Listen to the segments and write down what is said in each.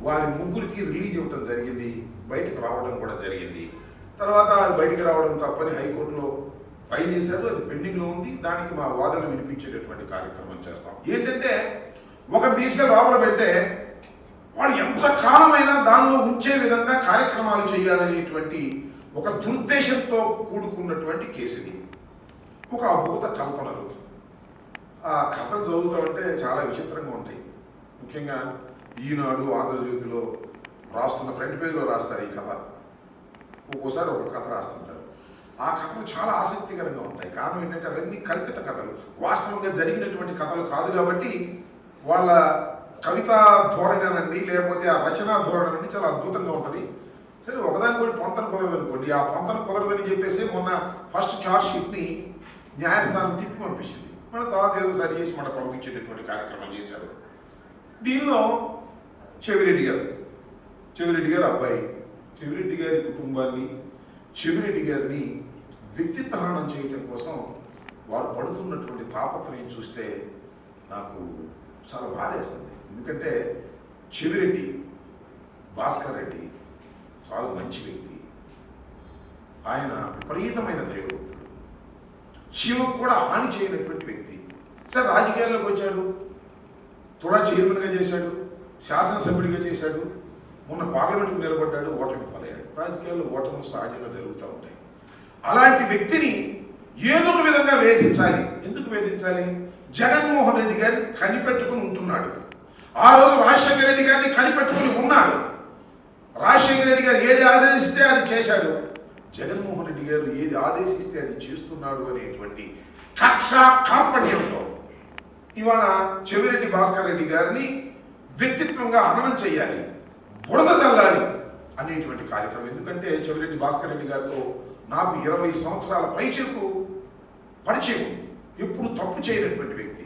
వారి ముగ్గురికి రిలీజ్ ఇవ్వడం జరిగింది, బయటకు రావడం కూడా జరిగింది. తర్వాత అది బయటికి రావడం తప్పని హైకోర్టులో ఫైల్ చేశారు, అది పెండింగ్లో ఉంది. దానికి మా వాదనలు వినిపించేటటువంటి కార్యక్రమం చేస్తాం. ఏంటంటే ఒకరు తీసుకెళ్ళి లోపల పెడితే వాడు ఎంత కాలమైనా దానిలో ఉంచే విధంగా కార్యక్రమాలు చేయాలనేటువంటి ఒక దురుద్దేశంతో కూడుకున్నటువంటి కేసు ఇది. ఒక అభూత కల్పనలు. ఆ కథలు చదువుతామంటే చాలా విచిత్రంగా ఉంటాయి. ముఖ్యంగా ఈనాడు, ఆంధ్రజ్యోతిలో రాస్తున్న ఫ్రంట్ పేజ్లో రాస్తారు ఈ కథ. ఒక్కోసారి ఒక కథ రాస్తుంటారు. ఆ కథలు చాలా ఆసక్తికరంగా ఉంటాయి. కారణం ఏంటంటే అవన్నీ కల్పిత కథలు, వాస్తవంగా జరిగినటువంటి కథలు కాదు. కాబట్టి వాళ్ళ కవితా ధోరణి అనండి, లేకపోతే ఆ రచనా ధోరణి అనండి చాలా అద్భుతంగా ఉంటుంది. సరే, ఒకదాని కూడా పొంతన కుదరదు అనుకోండి. ఆ పొంతన కుదరదని చెప్పేసి మొన్న ఫస్ట్ ఛార్జ్ షీట్ని న్యాయస్థానం తిప్పి పంపించింది. మన తర్వాత ఏదో సరి చేసి మన పంపించేటటువంటి కార్యక్రమం చేశారు. దీనిలో చెవిరెడ్డి గారు అబ్బాయి, చెవిరెడ్డి గారి కుటుంబాన్ని, చెవిరెడ్డి గారిని వ్యక్తిత్వ హననం చేయటం కోసం వారు పడుతున్నటువంటి తాపత్రయం చూస్తే నాకు చాలా బాధేస్తుంది. ఎందుకంటే చెవిరెడ్డి భాస్కర్ రెడ్డి చాలా మంచి వ్యక్తి. ఆయన విపరీతమైన దైవభక్తుడు, శివకు కూడా హాని చేయనటువంటి వ్యక్తి. సరే, రాజకీయాల్లోకి వచ్చాడు, తుడా చైర్మన్గా చేశాడు, శాసనసభ్యుడిగా చేశాడు, మొన్న పార్లమెంట్కి నిలబడ్డాడు, ఓటమి పాలయ్యాడు. రాజకీయాల్లో ఓటములు సహజంగా జరుగుతూ ఉంటాయి. అలాంటి వ్యక్తిని ఏదో ఒక విధంగా వేధించాలి. ఎందుకు వేధించాలి? జగన్మోహన్ రెడ్డి గారిని కనిపెట్టుకుని ఉంటున్నాడు. ఆ రోజు రాజశేఖర రెడ్డి గారిని కనిపెట్టుకుని ఉన్నాడు. రాజశేఖర రెడ్డి గారు ఏది ఆదేశిస్తే అది చేశాడు. జగన్మోహన్ రెడ్డి గారు ఏది ఆదేశిస్తే అది చేస్తున్నాడు అనేటువంటి కక్ష కార్పణ్యంతో ఇవాళ చెవిరెడ్డి భాస్కర్ రెడ్డి గారిని వ్యక్తిత్వంగా హననం చేయాలి, బురద చల్లాలి అనేటువంటి కార్యక్రమం. ఎందుకంటే చెవిరెడ్డి భాస్కర్ రెడ్డి గారితో నాకు 20 సంవత్సరాల పైచలకు పరిచయం ఉంది. ఎప్పుడు తప్పు చేయనటువంటి వ్యక్తి,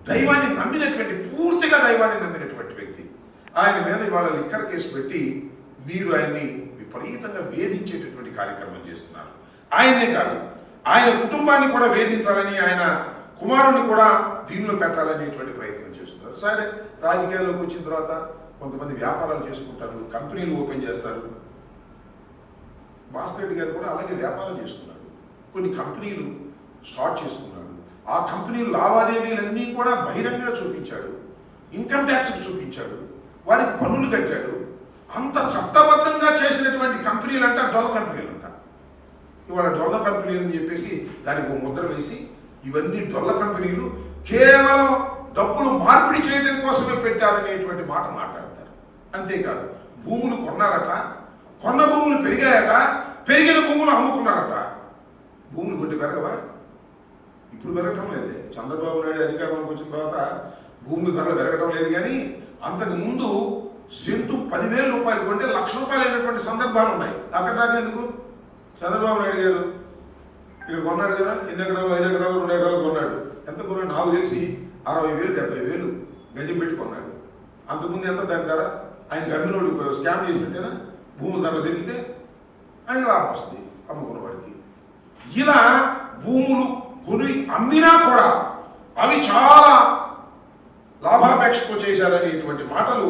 దైవాన్ని నమ్మినటువంటి, పూర్తిగా దైవాన్ని నమ్మినటువంటి వ్యక్తి. ఆయన మీద ఇవాళ లిక్కర్ కేసు పెట్టి మీరు ఆయన్ని విపరీతంగా వేధించేటటువంటి కార్యక్రమం చేస్తున్నారు. ఆయనే కాదు, ఆయన కుటుంబాన్ని కూడా వేధించాలని, ఆయన కుమారుని కూడా దీనిలో పెట్టాలనేటువంటి ప్రయత్నం చేస్తున్నారు. సరే, రాజకీయాల్లోకి వచ్చిన తర్వాత కొంతమంది వ్యాపారాలు చేసుకుంటారు, కంపెనీలు ఓపెన్ చేస్తారు. భాస్కర్ రెడ్డి గారు కూడా అలాగే వ్యాపారం చేసుకున్నాడు, కొన్ని కంపెనీలు స్టార్ట్ చేసుకున్నాడు. ఆ కంపెనీలు లావాదేవీలన్నీ కూడా బహిరంగంగా చూపించాడు, ఇన్కమ్ ట్యాక్స్కి చూపించాడు, వారికి పన్నులు కట్టాడు. అంత చట్టబద్ధంగా చేసినటువంటి కంపెనీలు అంట డొల్ల కంపెనీలు అంట. ఇవాళ డొల్ల కంపెనీలు అని చెప్పేసి దానికి ఒక ముద్ర వేసి ఇవన్నీ డొల్ల కంపెనీలు కేవలం డబ్బులు మార్పిడి చేయడం కోసమే పెట్టారనేటువంటి మాట మాట్లాడతారు. అంతేకాదు, భూములు కొన్నారట, కొన్న భూములు పెరిగాయట, పెరిగిన భూములు అమ్ముకున్నారట. భూములు కొంటే పెరగవా? ఇప్పుడు పెరగటం లేదే. చంద్రబాబు నాయుడు అధికారంలోకి వచ్చిన తర్వాత భూముల ధరలు పెరగటం లేదు. కానీ అంతకు ముందు సెంటు 10,000 రూపాయలు కొంటే ₹1,00,000 అయినటువంటి సందర్భాలు ఉన్నాయి. అక్కడ దాకా ఎందుకు? చంద్రబాబు నాయుడు గారు ఇక్కడ కొన్నాడు కదా, ఎన్ని ఎకరాలు, 5 ఎకరాలు, 2 ఎకరాలు కొన్నాడు. ఎంత కొన్నాడు? నాకు తెలిసి 60,000, 70,000 గజం పెట్టి కొన్నాడు. అంతకుముందు ఎంత దాని ధర? ఆయన అమ్మినోడు స్కామ్ చేసినట్టేనా? భూముల ధరలు పెరిగితే ఆయన లాభం వస్తుంది అమ్ముకున్నవాడికి. ఇలా భూములు కొని అమ్మినా కూడా అవి చాలా లాభాపేక్షతో చేశారనేటువంటి మాటలు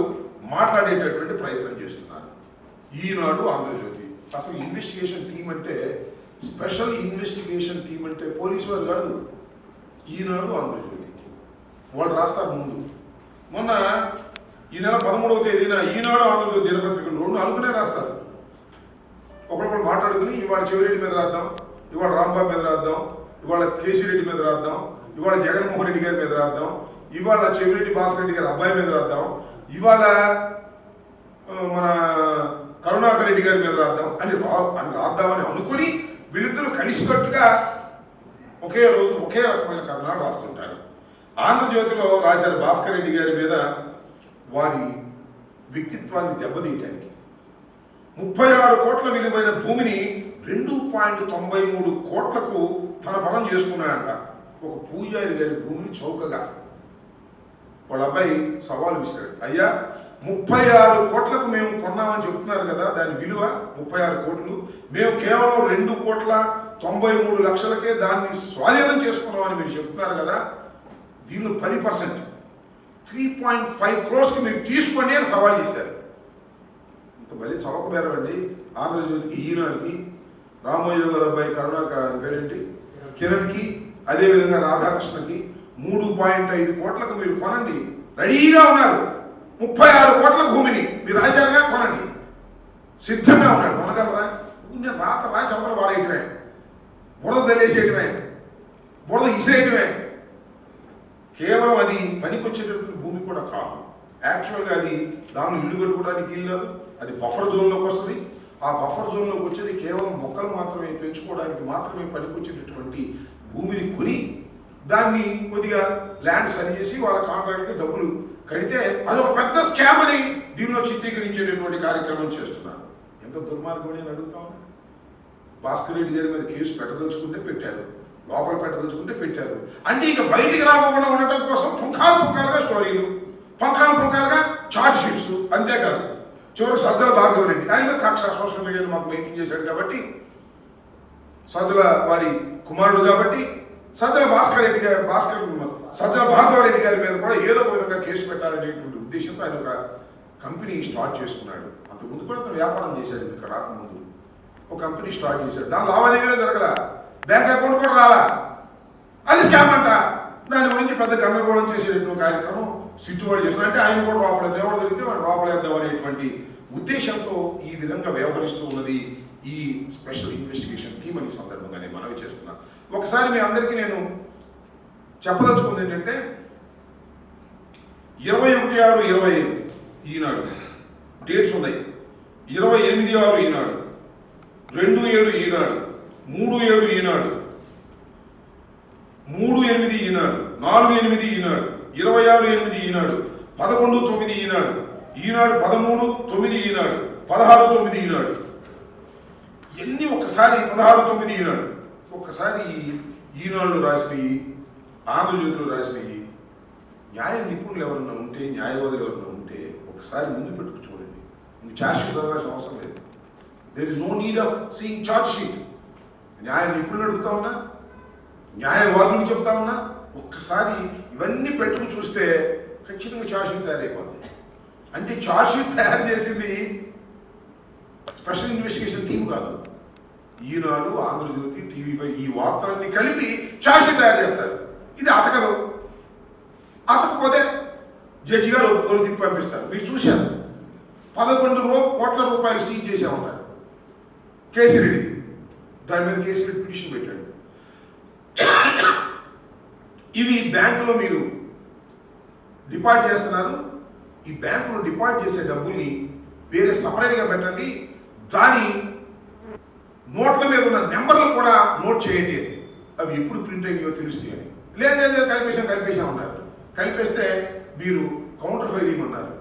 మాట్లాడేటటువంటి ప్రయత్నం చేస్తున్నారు. ఈనాడు, ఆంధ్రజ్యోతి. అసలు ఇన్వెస్టిగేషన్ టీం అంటే, స్పెషల్ ఇన్వెస్టిగేషన్ టీం అంటే పోలీసు వారు కాదు. ఈనాడు, ఆంధ్రజ్యోతి వాళ్ళు రాస్తారు ముందు. మొన్న ఈ నెల 13వ తేదీన ఈనాడు, ఆంధ్రజ్యోతి దినపత్రికలు 2 అనుకునే రాస్తారు. ఒకరికొకరు మాట్లాడుకుని ఇవాళ చెవిరెడ్డి మీద రాద్దాం, ఇవాళ రాంబాబు మీద రాద్దాం, ఇవాళ కేసీరెడ్డి మీద రాద్దాం, ఇవాళ జగన్మోహన్ రెడ్డి గారి మీద రాద్దాం, ఇవాళ చెవిరెడ్డి భాస్కర్ రెడ్డి గారి అబ్బాయి మీద రాద్దాం, ఇవాళ మన కరుణాకర్ రెడ్డి గారి మీద రాద్దాం అని రాద్దామని అనుకుని వీళ్ళిద్దరూ కలిసికట్టుగా ఒకే రోజు ఒకే రకమైన కథనాలు రాస్తుంటారు. ఆంధ్రజ్యోతిలో రాశారు భాస్కర్ రెడ్డి గారి మీద వారి వ్యక్తిత్వాన్ని దెబ్బతీయటానికి 36 కోట్ల విలువైన భూమిని 2.93 కోట్లకు తన పరం చేసుకున్నాడంట. ఒక పూజారి గారి భూమిని చౌకగా వాళ్ళ అబ్బాయి సవాలు విసిరాడు. అయ్యా, 36 కోట్లకు మేము కొన్నామని చెబుతున్నారు కదా, దాని విలువ 36 కోట్లు, మేము కేవలం 2,93,00,000కే దాన్ని స్వాధీనం చేసుకున్నామని మీరు చెప్తున్నారు కదా, దీనిలో 10% 3.5 crores మీరు తీసుకోండి అని సవాల్ చేశారు. ఇంత మళ్ళీ చవక బేరం అండి. ఆంధ్రజ్యోతికి, ఈనాడుకి, రామోజీరావు గారి అబ్బాయి పేరేంటి కిరణ్కి, అదేవిధంగా రాధాకృష్ణకి 3.5 కోట్లకు మీరు కొనండి, రెడీగా ఉన్నారు. 36 కోట్ల భూమిని మీరు రాశారుగా, కొనండి, సిద్ధంగా ఉన్నాడు. కొనగలరా? రాత రాసి అవతల వారేయటమే, బురద తెలియచేయటమే, బురద ఇసేయటమే. కేవలం అది పనికొచ్చేటటువంటి భూమి కూడా కాదు. యాక్చువల్గా అది దాన్ని ఇల్లు కట్టుకోవడానికి ఇల్లు కాదు, అది బఫర్ జోన్లోకి వస్తుంది. ఆ బఫర్ జోన్లోకి వచ్చేది కేవలం మొక్కలు మాత్రమే పెంచుకోవడానికి మాత్రమే పనికొచ్చేటటువంటి భూమిని కొని దాన్ని కొద్దిగా ల్యాండ్ సరి చేసి వాళ్ళ కాంట్రాక్ట్కి డబ్బులు కడితే అదొక పెద్ద స్కామ్ అని దీనిలో చిత్రీకరించేటటువంటి కార్యక్రమం చేస్తున్నారు. ఎంత దుర్మార్గం నేను అడుగుతా ఉన్నాను. భాస్కర్ రెడ్డి గారి మీద కేసు పెట్టదలుచుకుంటే పెట్టారు, లోపల పెట్టదలుచుకుంటే పెట్టారు. అంటే ఇక బయటికి రాకుండా ఉండటం కోసం పుంఖాలుగా స్టోరీలు, పుంఖాలుగా ఛార్జ్ షీట్స్. అంతేకాదు చివరికి సజ్జల భార్గవ రెడ్డి ఆయన కక్ష సోషల్ మీడియాలో మాకు మెయింటైన్ చేశాడు కాబట్టి, సజ్జల వారి కుమారుడు కాబట్టి సజ్జల భార్గవ రెడ్డి గారి మీద కూడా ఏదో ఒక విధంగా కేసు పెట్టాలనేటువంటి ఉద్దేశంతో ఆయన ఒక కంపెనీ స్టార్ట్ చేసుకున్నాడు. అంతకుముందు కూడా అతను వ్యాపారం చేశాడు. ఇక్కడ రాకముందు ఒక కంపెనీ స్టార్ట్ చేశాడు. దాని లావాదేవీలే జరగల, బ్యాంక్ అకౌంట్ కూడా రాలా. అది స్కామ్ అంట. దాని గురించి పెద్ద గందరగోళం చేసేటటువంటి కార్యక్రమం సిట్టుబడి చేస్తున్నా. అంటే ఆయన కూడా లోపల దేవుడు దొరికితే వాడు లోపలేద్దాం అనేటువంటి ఉద్దేశంతో ఈ విధంగా వ్యవహరిస్తూ ఉన్నది ఈ స్పెషల్ ఇన్వెస్టిగేషన్ టీమ్ అనే సందర్భంగా నేను మనవి చేస్తున్నా. ఒకసారి మీ అందరికీ నేను చెప్పదలుచుకుంది ఏంటంటే 21/6/25 ఈనాడు డేట్స్ ఉన్నాయి. 28/6 ఈనాడు, 2/7 ఈనాడు, 3/7 ఈనాడు, 3/8 ఈనాడు, 4/8 ఈనాడు, 26/8 ఈనాడు, 11/9 ఈనాడు, 13/9 ఈనాడు, 16/9 ఈనాడు. ఎన్ని ఒక్కసారి 16/9 ఈనాడు. ఒక్కసారి ఈనాడులో రాసినవి, ఆంధ్రజ్యోతిలో రాసినవి న్యాయ నిపుణులు ఎవరన్నా ఉంటే, న్యాయవాదులు ఎవరన్నా ఉంటే ఒకసారి ముందు పెట్టుకు చూడండి. ఇంక ఛార్జ్ షీట్ చదవాల్సిన అవసరం లేదు. There is no need of seeing charge sheet. న్యాయ నిపుణులు అడుగుతా ఉన్నా, న్యాయవాదులు చెప్తా ఉన్నా, ఒక్కసారి ఇవన్నీ పెట్టుకు చూస్తే ఖచ్చితంగా ఛార్జ్ షీట్ తయారైపోతుంది. అంటే ఛార్జ్ షీట్ తయారు చేసింది స్పెషల్ ఇన్వెస్టిగేషన్ టీం కాదు. ఈనాడు, ఆంధ్రజ్యోతి, TV5 ఈ వార్తలన్నీ కలిపి ఛార్జ్ షీట్ తయారు చేస్తారు. ఇది అతకదు. అతకపోతే జడ్జి గారు ఒప్పుకొని తిప్పి పంపిస్తారు. మీరు చూశారు. 11 కోట్ల రూపాయలు సీజ్ చేసామన్నారు కేసీరెడ్డిది. దాని మీద కేసీరెడ్డి పిటిషన్ పెట్టాడు. ఇవి బ్యాంకులో మీరు డిపాజిట్ చేస్తున్నారు, ఈ బ్యాంకులో డిపాజిట్ చేసే డబ్బుల్ని వేరే సపరేట్గా పెట్టండి, దాని నోట్ల మీద ఉన్న నెంబర్లు కూడా నోట్ చేయండి అని. అవి ఎప్పుడు ప్రింట్ అయినాయో తెలుస్తాయి అని. లేదు కలిపేసామన్నారు. కలిపేస్తే మీరు కౌంటర్ ఫైల్ ఇవ్వమన్నారు.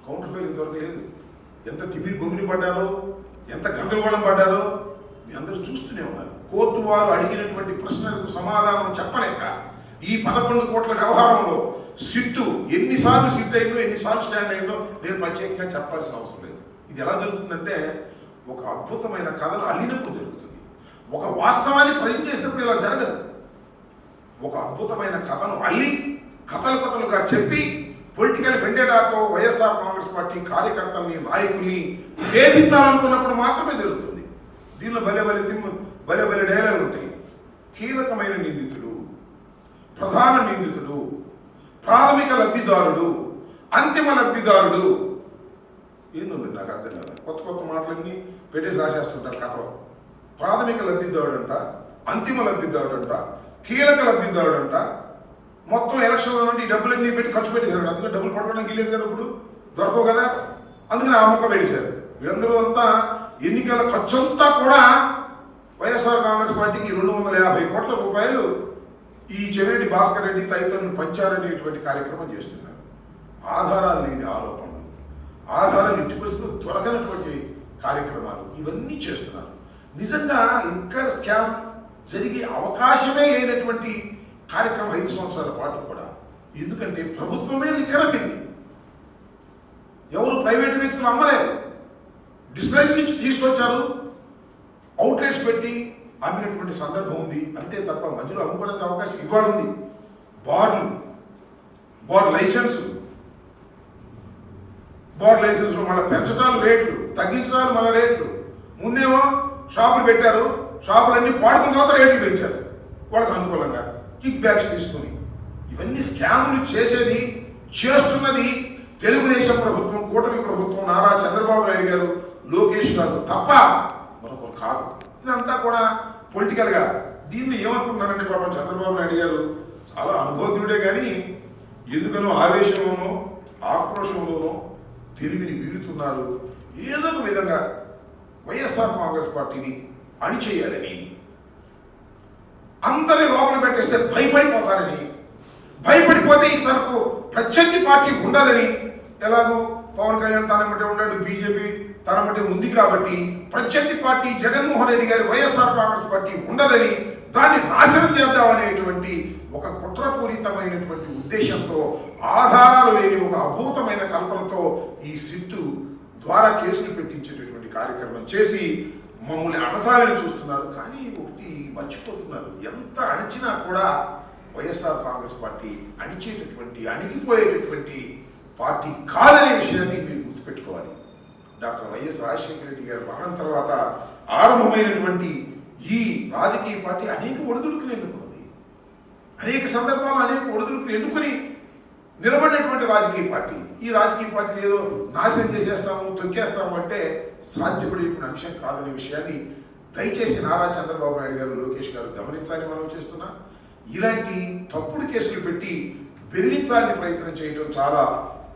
కౌంటర్ ఫైల్ ఇంతవరకు లేదు. ఎంత తిమ్మిరి బొమ్మిని పడ్డారో, ఎంత గందరగోళం పడ్డారో మీ అందరూ చూస్తూనే ఉన్నారు. కోర్టు వారు అడిగినటువంటి ప్రశ్నలకు సమాధానం చెప్పలేక ఈ 11 కోట్ల వ్యవహారంలో సిట్టు ఎన్నిసార్లు సిట్ అయిందో, ఎన్నిసార్లు స్టాండ్ అయిందో నేను ప్రత్యేకంగా చెప్పాల్సిన అవసరం లేదు. ఇది ఎలా జరుగుతుందంటే ఒక అద్భుతమైన కథను అల్లినప్పుడు జరుగుతుంది. ఒక వాస్తవాన్ని ప్రజెంట్ చేసినప్పుడు ఇలా జరగదు. ఒక అద్భుతమైన కథను అల్లి కథలుగా చెప్పి పొలిటికల్ వెండేటాతో వైఎస్ఆర్ కాంగ్రెస్ పార్టీ కార్యకర్తల్ని, నాయకుల్ని వేధించాలనుకున్నప్పుడు మాత్రమే జరుగుతుంది. దీనిలో భలే డైలాగులు ఉంటాయి. కీలకమైన నిందితుడు, ప్రధాన నిందితుడు, ప్రాథమిక లబ్ధిదారుడు, అంతిమ లబ్ధిదారుడు. ఏందో మీరు నాకు అర్థం కదా. కొత్త మాటలన్నీ పెట్టేసి రాసేస్తుంటారు కథలో. ప్రాథమిక లబ్ధిదారుడు అంట, అంతిమ లబ్ధిదారుడు అంట, కీలక లబ్ధిదారుడు అంట. మొత్తం ఎలక్షన్లో నుండి ఈ డబ్బులన్నీ పెట్టి ఖర్చు పెట్టేశారు. అందుకే డబ్బులు పట్టుకోవడానికి వెళ్ళేది కదా, ఇప్పుడు దొరకవు కదా, అందుకని ఆ మొక్క పెట్టేశారు. వీళ్ళందరూ అంతా ఎన్నికల ఖర్చు అంతా కూడా వైఎస్ఆర్ కాంగ్రెస్ పార్టీకి 250 కోట్ల రూపాయలు ఈ చెవిరెడ్డి భాస్కర్ రెడ్డి తదితరులు పంచారనేటువంటి కార్యక్రమం చేస్తున్నారు. ఆధారాలు లేని ఆరోపణలు, ఆధారాలు ఇంటి పరిస్థితులు దొరకనటువంటి కార్యక్రమాలు ఇవన్నీ చేస్తున్నారు. నిజంగా లిక్కర్ స్కామ్ జరిగే అవకాశమే లేనటువంటి కార్యక్రమం 5 సంవత్సరాల పాటు కూడా. ఎందుకంటే ప్రభుత్వమే లిక్కర్ అమ్మింది, ఎవరు ప్రైవేట్ వ్యక్తులు అమ్మలేదు. డిస్లైన్ నుంచి తీసుకొచ్చారు, అవుట్లెట్స్ పెట్టి అమ్మినటువంటి సందర్భం ఉంది. అంతే తప్ప మధ్యలో అమ్ముకోవడానికి అవకాశం ఇవ్వాలి. బార్ లైసెన్సు, స్టోర్ లైసెన్స్లు మళ్ళీ పెంచడాలు రేట్లు, తగ్గించడాలు మళ్ళీ రేట్లు. ముందేమో షాపులు పెట్టారు, షాపులన్నీ పాడుకున్న తర్వాత రేట్లు పెంచారు వాళ్ళకి అనుకూలంగా కిక్ బ్యాక్స్ తీసుకొని. ఇవన్నీ స్కాములు చేస్తున్నది తెలుగుదేశం ప్రభుత్వం, కూటమి ప్రభుత్వం, నారా చంద్రబాబు నాయుడు గారు, లోకేష్ గారు తప్ప మరొకరు కాదు. ఇదంతా కూడా పొలిటికల్గా దీన్ని ఏమనుకుంటున్నారంటే పాపం చంద్రబాబు నాయుడు గారు చాలా అనుభవజ్ఞుడే కానీ ఎందుకనో ఆవేశంలోనో ఆక్రోశంలోనో తెలివిని వీడుతున్నారు. ఏదో ఒక విధంగా వైఎస్ఆర్ కాంగ్రెస్ పార్టీని అణిచేయాలని, అందరినీ లోపల పెట్టేస్తే భయపడిపోతారని, భయపడిపోతే తనకు ప్రత్యర్థి పార్టీ ఉండదని, ఎలాగో పవన్ కళ్యాణ్ తనమ్మటే ఉన్నాడు, బీజేపీ తనమ్మటే ఉంది కాబట్టి ప్రత్యర్థి పార్టీ జగన్మోహన్ రెడ్డి గారి వైఎస్ఆర్ కాంగ్రెస్ పార్టీ ఉండదని, దాన్ని నాశనం చేద్దామనేటువంటి ఒక కుట్రపూరితమైనటువంటి ఉద్దేశంతో, ఆధారాలు లేని ఒక అభూతమైన కల్పనతో ఈ సిట్టు ద్వారా కేసులు పెట్టించేటటువంటి కార్యక్రమం చేసి మమ్మల్ని అణచాలని చూస్తున్నారు. కానీ ఒకటి మర్చిపోతున్నారు, ఎంత అణిచినా కూడా వైఎస్ఆర్ కాంగ్రెస్ పార్టీ అణిగిపోయేటటువంటి పార్టీ కాదనే విషయాన్ని మీరు గుర్తుపెట్టుకోవాలి. డాక్టర్ వైఎస్ రాజశేఖర రెడ్డి గారి మరణం తర్వాత ఆరంభమైనటువంటి ఈ రాజకీయ పార్టీ అనేక ఒడిదుడుకులు ఎన్నుకున్నది, అనేక సందర్భాలు అనేక ఒడిదుడుకులు ఎన్నుకుని నిలబడినటువంటి రాజకీయ పార్టీ. ఈ రాజకీయ పార్టీని ఏదో నాశనం చేసేస్తాము, తొక్కేస్తాము అంటే సాధ్యపడేటువంటి అంశం కాదనే విషయాన్ని దయచేసి నారా చంద్రబాబు నాయుడు గారు, లోకేష్ గారు గమనించాలి. మనం చేస్తున్నా ఇలాంటి తప్పుడు కేసులు పెట్టి బెదిరించాలని ప్రయత్నం చేయడం చాలా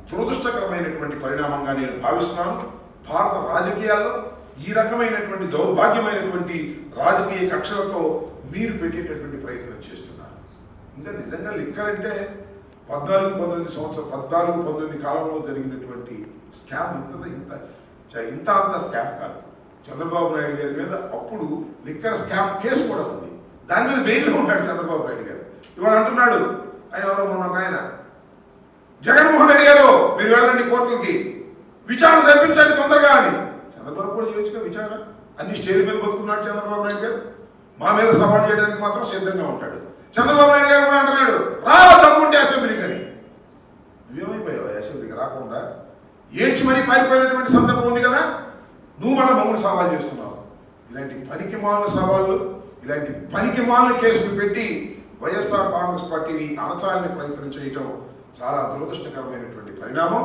దురదృష్టకరమైనటువంటి పరిణామంగా నేను భావిస్తున్నాను. భారత రాజకీయాల్లో ఈ రకమైనటువంటి దౌర్భాగ్యమైనటువంటి రాజకీయ కక్షలతో మీరు పెట్టేటటువంటి ప్రయత్నం చేస్తున్నారు. ఇంకా నిజంగా లిక్కర్ అంటే 14-19 కాలంలో జరిగినటువంటి స్కామ్ ఇంత అంత స్కామ్ కాదు. చంద్రబాబు నాయుడు గారి మీద అప్పుడు లిక్కర్ స్కామ్ కేసు కూడా ఉంది, దాని మీద బెయిల్లో ఉన్నాడు చంద్రబాబు నాయుడు గారు. ఇవాళ అంటున్నాడు ఆయన ఎవరో మొన్న ఆయన జగన్మోహన్ రెడ్డి గారు మీరు వెళ్ళండి కోర్టులకి, విచారణ జరిపించండి తొందరగా అని. చంద్రబాబు కూడా చేయొచ్చుగా విచారణ, అన్ని స్టేజ్ మీద బతుకున్నాడు చంద్రబాబు నాయుడు గారు. మా మీద సవాల్ చేయడానికి మాత్రం సిద్ధంగా ఉంటాడు. చంద్రబాబు నాయుడు గారు కూడా అంటున్నాడు రా దమ్ముంటే అసెంబ్లీకి అని. నువ్వేమైపోయావు అసెంబ్లీకి రాకుండా? ఏడ్చి మరీ పారిపోయినటువంటి సందర్భం ఉంది కదా, నువ్వు మన మమ్మల్ని సవాల్ చేస్తున్నావు. ఇలాంటి పనికిమాలిన సవాళ్ళు, ఇలాంటి పనికిమాలిన కేసులు పెట్టి వైఎస్ఆర్ కాంగ్రెస్ పార్టీని అణచాలని ప్రయత్నం చేయటం చాలా దురదృష్టకరమైనటువంటి పరిణామం.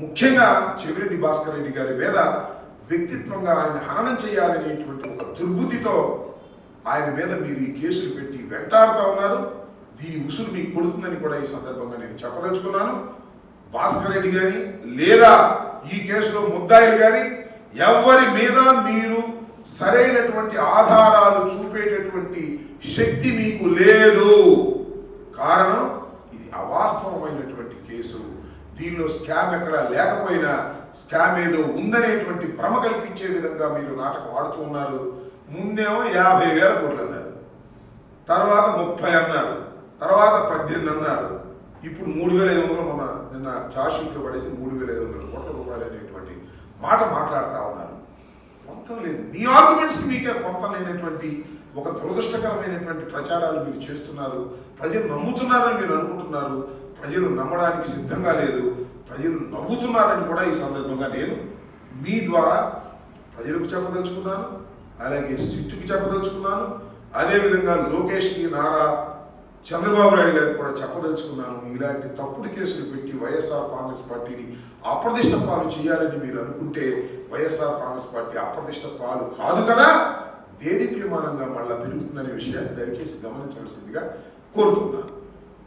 ముఖ్యంగా చెవిరెడ్డి భాస్కర్ రెడ్డి గారి మీద వ్యక్తిత్వంగా ఆయన హననం చేయాలనేటువంటి ఒక దుర్బుద్ధితో ఆయన మీద మీరు ఈ కేసులు పెట్టి వెంటాడుతూ ఉన్నారు. దీని ఉసురు మీకు కొడుతుందని కూడా ఈ సందర్భంగా నేను చెప్పదలుచుకున్నాను. భాస్కర్ రెడ్డి కానీ లేదా ఈ కేసులో ముద్దాయిలు కానీ ఎవరి మీద మీరు సరైనటువంటి ఆధారాలు చూపేటటువంటి శక్తి మీకు లేదు. కారణం ఇది అవాస్తవమైనటువంటి కేసు. దీనిలో స్కామ్ ఎక్కడ లేకపోయినా స్కామ్ ఏదో ఉందనేటువంటి భ్రమ కల్పించే విధంగా మీరు నాటకం ఆడుతూ ఉన్నారు. ముందేమో 50,000 కోట్లు అన్నారు, తర్వాత 30 అన్నారు, తర్వాత 18 అన్నారు, ఇప్పుడు 3,500 మొన్న నిన్న చార్జ్షీట్లో పడేసి 3,500 కోట్ల రూపాయలు అనేటువంటి మాట మాట్లాడుతూ ఉన్నారు. పొంతం లేదు, మీ ఆర్గ్యుమెంట్స్కి మీకే పొంతం లేనటువంటి ఒక దురదృష్టకరమైనటువంటి ప్రచారాలు మీరు చేస్తున్నారు. ప్రజలు నమ్ముతున్నారని మీరు అనుకుంటున్నారు, ప్రజలు నమ్మడానికి సిద్ధంగా లేదు, ప్రజలు నవ్వుతున్నారని కూడా ఈ సందర్భంగా నేను మీ ద్వారా ప్రజలకు చెప్పదలుచుకున్నాను, అలాగే సిట్టుకి చెప్పదలుచుకున్నాను, అదేవిధంగా లోకేష్కి, నారా చంద్రబాబు నాయుడు గారికి కూడా చెప్పదలుచుకున్నాను. ఇలాంటి తప్పుడు కేసులు పెట్టి వైఎస్ఆర్ కాంగ్రెస్ పార్టీని అప్రదిష్ట పాలు చేయాలని మీరు అనుకుంటే వైఎస్ఆర్ కాంగ్రెస్ పార్టీ అప్రదిష్ట పాలు కాదు కదా, దేదీప్యమానంగా మళ్ళా పెరుగుతుందనే విషయాన్ని దయచేసి గమనించవలసిందిగా కోరుతున్నాను.